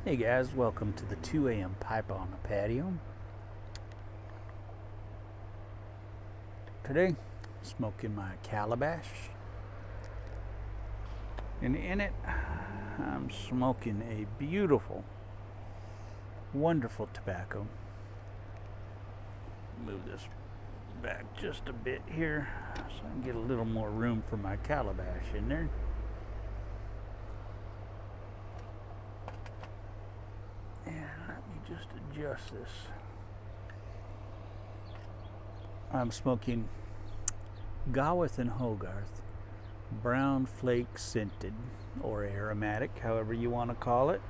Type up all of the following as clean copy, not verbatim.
Hey guys, welcome to the 2 a.m. pipe on the patio. Today, smoking my calabash. And in it, I'm smoking a beautiful, wonderful tobacco. Move this back just a bit here so I can get a little more room for my calabash in there. Just adjust this. I'm smoking Gawith and Hogarth brown flake scented or aromatic, however you want to call it.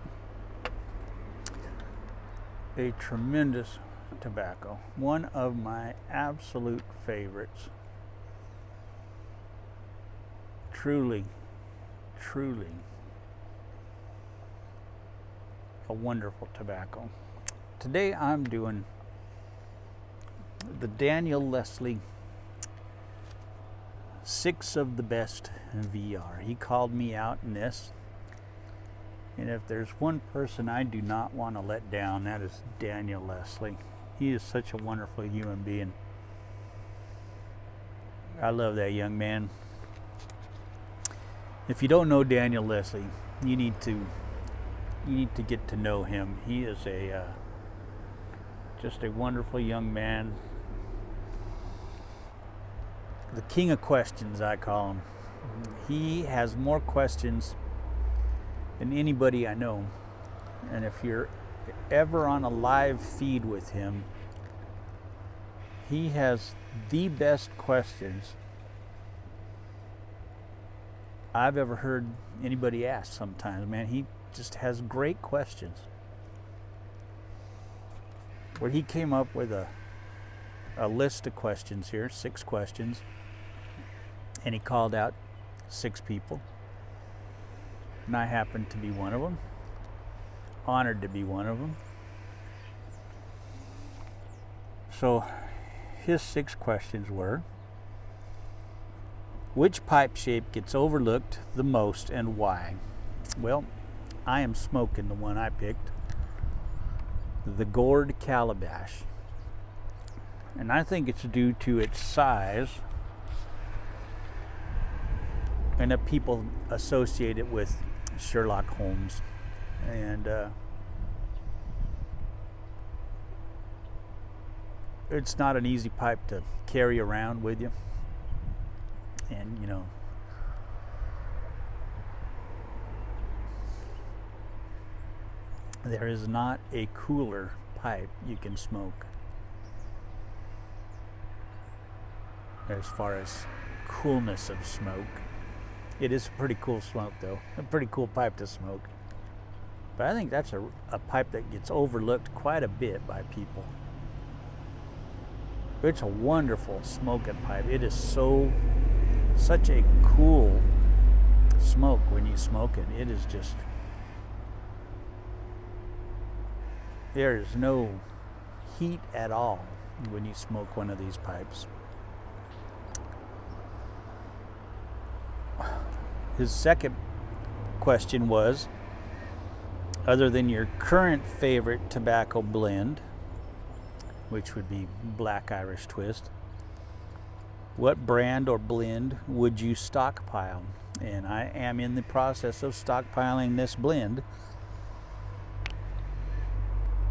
A tremendous tobacco, one of my absolute favorites. Truly a wonderful tobacco. Today I'm doing the Daniel Leslie 6 of the Best VR. He called me out in this, and if there's one person I do not want to let down, that is Daniel Leslie. He is such a wonderful human being. I love that young man. If you don't know Daniel Leslie, you need to get to know him. He is just a wonderful young man. The king of questions, I call him. He has more questions than anybody I know. And if you're ever on a live feed with him, he has the best questions I've ever heard anybody ask sometimes. Man, he just has great questions. Where he came up with a list of questions here, 6 questions, and he called out 6 people, and I happened to be one of them. Honored to be one of them. So his 6 questions were: which pipe shape gets overlooked the most and why? Well, I am smoking the one I picked, the gourd calabash. And I think it's due to its size and that people associate it with Sherlock Holmes. And it's not an easy pipe to carry around with you. And there is not a cooler pipe you can smoke as far as coolness of smoke. It is a pretty cool smoke though, a pretty cool pipe to smoke. But I think that's a pipe that gets overlooked quite a bit by people. It's a wonderful smoking pipe. It is such a cool smoke when you smoke it. It is just, there is no heat at all when you smoke one of these pipes. His second question was, other than your current favorite tobacco blend, which would be Black Irish Twist, what brand or blend would you stockpile? And I am in the process of stockpiling this blend.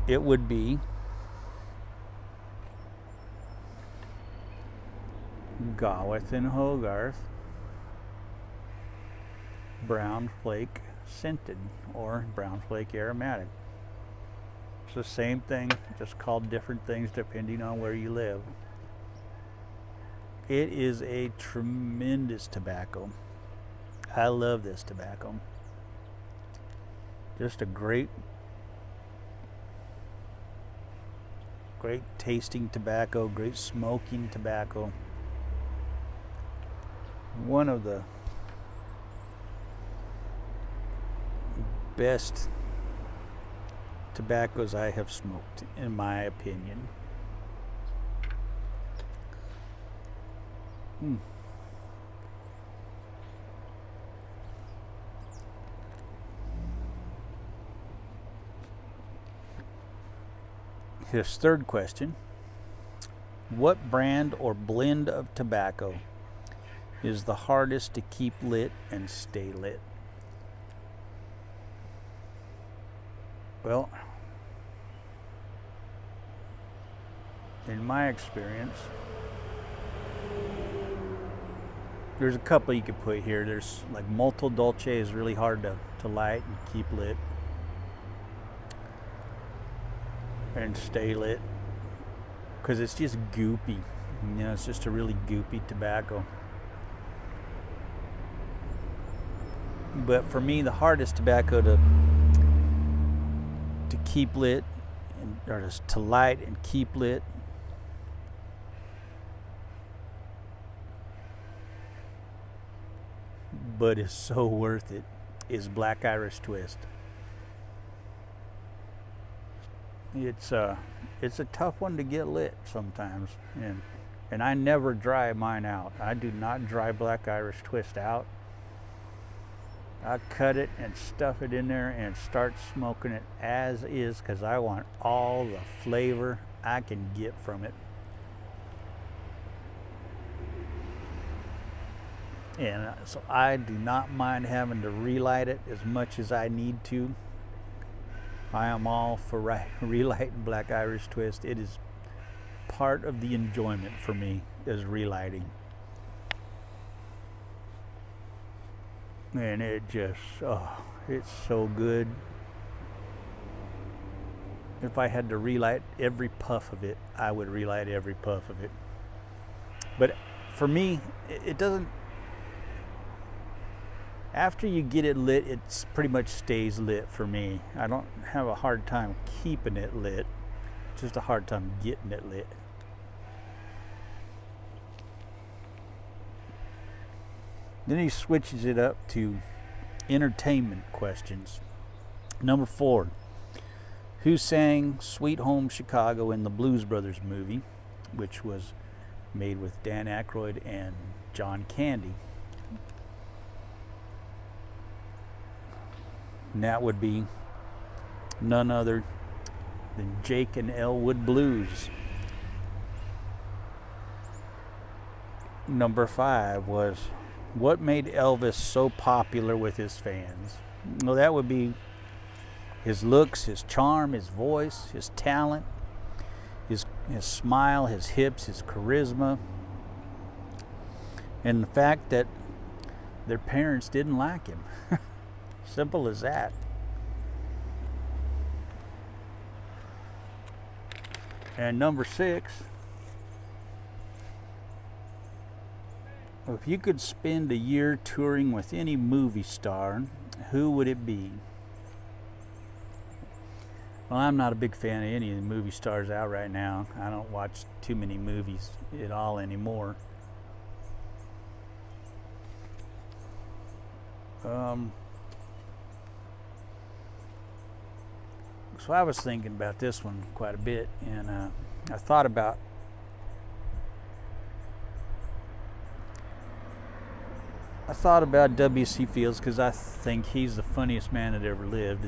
It would be Gawith and Hogarth brown flake scented or brown flake aromatic. It's the same thing, just called different things depending on where you live. It is a tremendous tobacco. I love this tobacco. Just a great tasting tobacco, great smoking tobacco. One of the best tobaccos I have smoked, in my opinion. His third question: what brand or blend of tobacco is the hardest to keep lit and stay lit? Well, in my experience, there's a couple you could put here. There's like Molto Dolce is really hard to light and keep lit and stay lit because it's just goopy. You know, it's just a really goopy tobacco. But for me, the hardest tobacco to keep lit or to light and keep lit but is so worth it is Black Irish Twist. It's a tough one to get lit sometimes, and I never dry mine out. I do not dry Black Irish Twist out. I cut it and stuff it in there and start smoking it as is because I want all the flavor I can get from it. And so I do not mind having to relight it as much as I need to. I am all for relighting Black Irish Twist. It is part of the enjoyment for me is relighting. And it just, it's so good. If I had to relight every puff of it, I would relight every puff of it. But for me, it doesn't, after you get it lit, it pretty much stays lit for me. I don't have a hard time keeping it lit, just a hard time getting it lit. Then he switches it up to entertainment questions. Number 4, who sang Sweet Home Chicago in the Blues Brothers movie, which was made with Dan Aykroyd and John Candy? And that would be none other than Jake and Elwood Blues. Number 5 was, what made Elvis so popular with his fans? Well, that would be his looks, his charm, his voice, his talent, his smile, his hips, his charisma, and the fact that their parents didn't like him. Simple as that. And number 6, if you could spend a year touring with any movie star, who would it be? Well, I'm not a big fan of any of the movie stars out right now. I don't watch too many movies at all anymore. So I was thinking about this one quite a bit, and I thought about W.C. Fields because I think he's the funniest man that ever lived,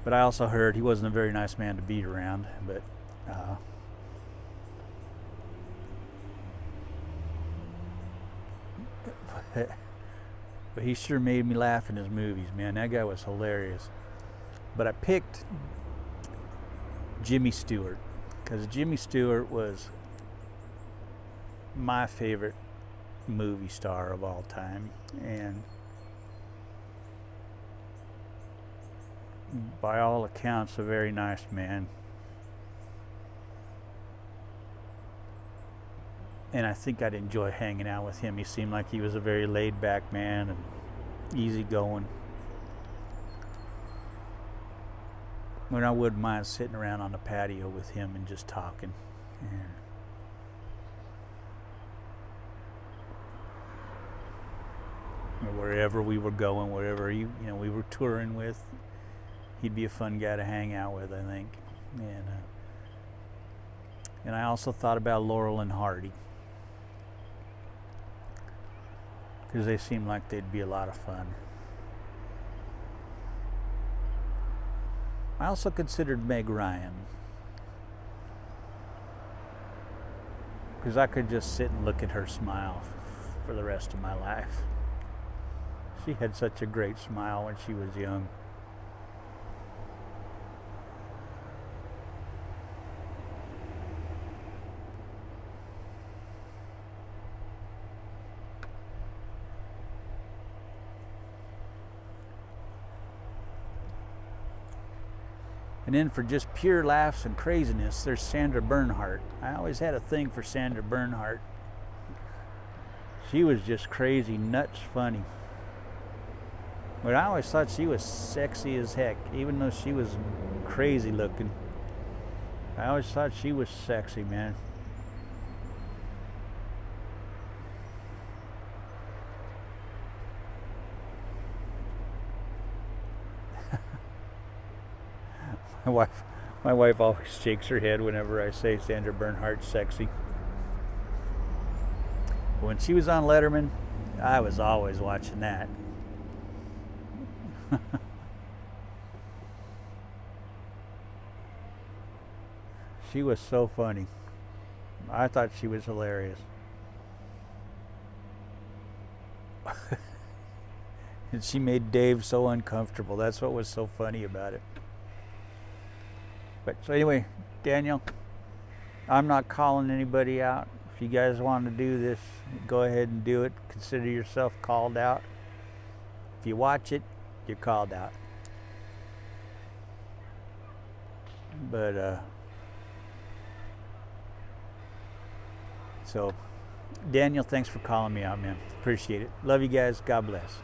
but I also heard he wasn't a very nice man to be around. But he sure made me laugh in his movies, man. That guy was hilarious. But I picked Jimmy Stewart because Jimmy Stewart was my favorite movie star of all time, and by all accounts a very nice man, and I think I'd enjoy hanging out with him. He seemed like he was a very laid back man and easygoing, when I wouldn't mind sitting around on the patio with him and just talking. And wherever we were going, wherever we were touring with, he'd be a fun guy to hang out with, I think. And I also thought about Laurel and Hardy because they seemed like they'd be a lot of fun. I also considered Meg Ryan because I could just sit and look at her smile for the rest of my life. She had such a great smile when she was young. And then for just pure laughs and craziness, there's Sandra Bernhard. I always had a thing for Sandra Bernhard. She was just crazy, nuts funny. But I always thought she was sexy as heck, even though she was crazy looking. I always thought she was sexy, man. My wife always shakes her head whenever I say Sandra Bernhard's sexy. When she was on Letterman, I was always watching that. She was so funny. I thought she was hilarious. And she made Dave so uncomfortable. That's what was so funny about it. But so anyway, Daniel, I'm not calling anybody out. If you guys want to do this, go ahead and do it. Consider yourself called out. If you watch it, you're called out. But so Daniel, thanks for calling me out, man. Appreciate it. Love you guys. God bless.